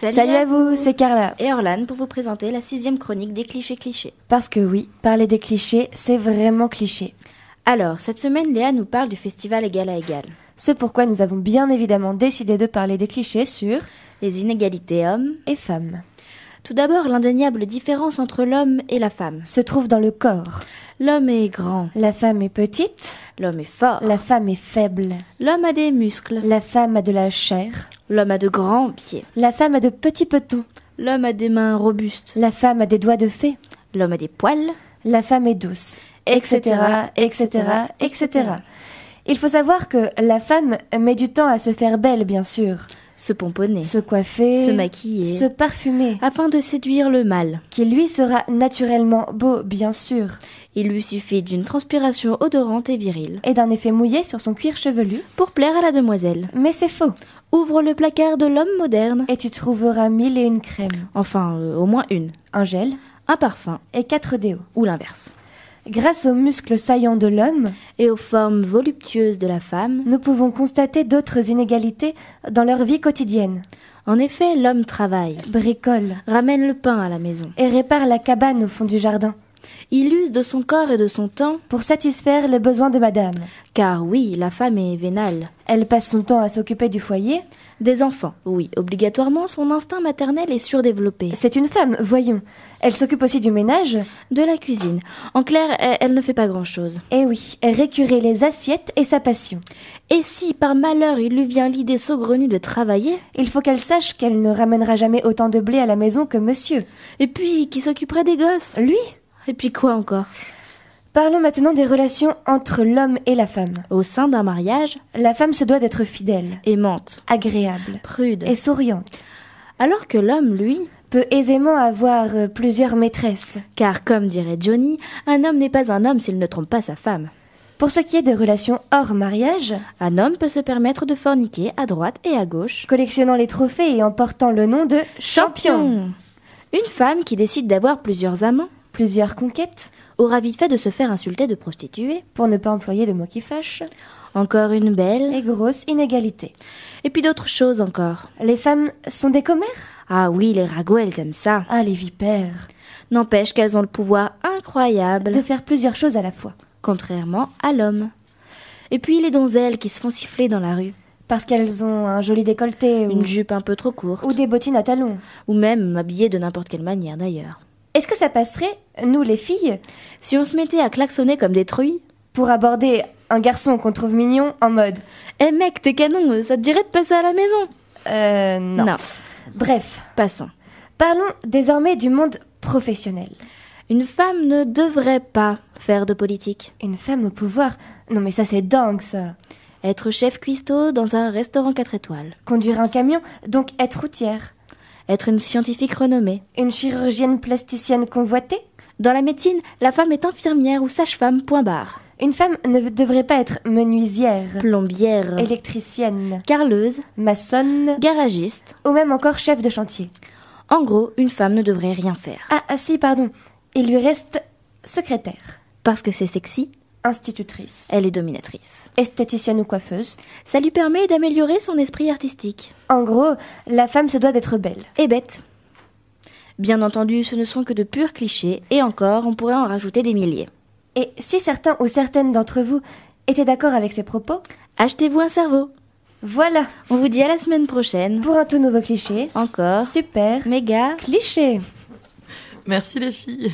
Salut à vous, c'est Carla. Et Orlane pour vous présenter la 6e chronique des clichés. Parce que oui, parler des clichés, c'est vraiment cliché. Alors, cette semaine, Léa nous parle du festival Égal à Égal. C'est pourquoi nous avons bien évidemment décidé de parler des clichés sur les inégalités hommes et femmes. Tout d'abord, l'indéniable différence entre l'homme et la femme se trouve dans le corps. L'homme est grand. La femme est petite. L'homme est fort. La femme est faible. L'homme a des muscles. La femme a de la chair. L'homme a de grands pieds. La femme a de petits petons. L'homme a des mains robustes. La femme a des doigts de fée. L'homme a des poils. La femme est douce. Etc., etc., etc. Il faut savoir que la femme met du temps à se faire belle, bien sûr. Se pomponner, se coiffer, se maquiller, se parfumer, afin de séduire le mâle, qui lui sera naturellement beau, bien sûr. Il lui suffit d'une transpiration odorante et virile, et d'un effet mouillé sur son cuir chevelu, pour plaire à la demoiselle. Mais c'est faux. Ouvre le placard de l'homme moderne, et tu trouveras 1001 crèmes. Enfin, au moins une. Un gel, un parfum, et 4 déos. Ou l'inverse. Grâce aux muscles saillants de l'homme et aux formes voluptueuses de la femme, nous pouvons constater d'autres inégalités dans leur vie quotidienne. En effet, l'homme travaille, bricole, ramène le pain à la maison et répare la cabane au fond du jardin. Il use de son corps et de son temps pour satisfaire les besoins de madame. Car oui, la femme est vénale. Elle passe son temps à s'occuper du foyer. Des enfants, oui, obligatoirement, son instinct maternel est surdéveloppé. C'est une femme, voyons. Elle s'occupe aussi du ménage. De la cuisine. En clair, elle ne fait pas grand-chose. Eh oui, récurer les assiettes est sa passion. Et si, par malheur, il lui vient l'idée saugrenue de travailler, il faut qu'elle sache qu'elle ne ramènera jamais autant de blé à la maison que monsieur. Et puis, qui s'occuperait des gosses? Lui? Et puis quoi encore? Parlons maintenant des relations entre l'homme et la femme. Au sein d'un mariage, la femme se doit d'être fidèle, aimante, agréable, prude et souriante. Alors que l'homme, lui, peut aisément avoir plusieurs maîtresses. Car, comme dirait Johnny, un homme n'est pas un homme s'il ne trompe pas sa femme. Pour ce qui est des relations hors mariage, un homme peut se permettre de forniquer à droite et à gauche, collectionnant les trophées et en portant le nom de champion. Une femme qui décide d'avoir plusieurs amants, plusieurs conquêtes, aura vite fait de se faire insulter de prostituée, pour ne pas employer de mots qui fâchent. Encore une belle et grosse inégalité. Et puis d'autres choses encore. Les femmes sont des commères? Ah oui, les ragots, elles aiment ça. Ah, les vipères. N'empêche qu'elles ont le pouvoir incroyable de faire plusieurs choses à la fois. Contrairement à l'homme. Et puis les donzelles qui se font siffler dans la rue. Parce qu'elles ont un joli décolleté une jupe un peu trop courte. Ou des bottines à talons. Ou même habillées de n'importe quelle manière d'ailleurs. Est-ce que ça passerait, nous les filles, si on se mettait à klaxonner comme des truies pour aborder un garçon qu'on trouve mignon en mode « Eh mec, t'es canon, ça te dirait de passer à la maison ?» Non. Bref, passons. Parlons désormais du monde professionnel. Une femme ne devrait pas faire de politique. Une femme au pouvoir? Non mais ça c'est dingue ça. Être chef cuistot dans un restaurant 4 étoiles. Conduire un camion, donc être routière. Être une scientifique renommée. Une chirurgienne plasticienne convoitée. Dans la médecine, la femme est infirmière ou sage-femme, point barre. Une femme ne devrait pas être menuisière, plombière, électricienne, carreleuse, maçonne, garagiste, ou même encore chef de chantier. En gros, une femme ne devrait rien faire. Ah si, pardon. Il lui reste secrétaire. Parce que c'est sexy. Institutrice. Elle est dominatrice. Esthéticienne ou coiffeuse. Ça lui permet d'améliorer son esprit artistique. En gros, la femme se doit d'être belle. Et bête. Bien entendu, ce ne sont que de purs clichés, et encore, on pourrait en rajouter des milliers. Et si certains ou certaines d'entre vous étaient d'accord avec ces propos, achetez-vous un cerveau. Voilà. On vous dit à la semaine prochaine. Pour un tout nouveau cliché. Encore. Super. Méga. Cliché. Merci les filles.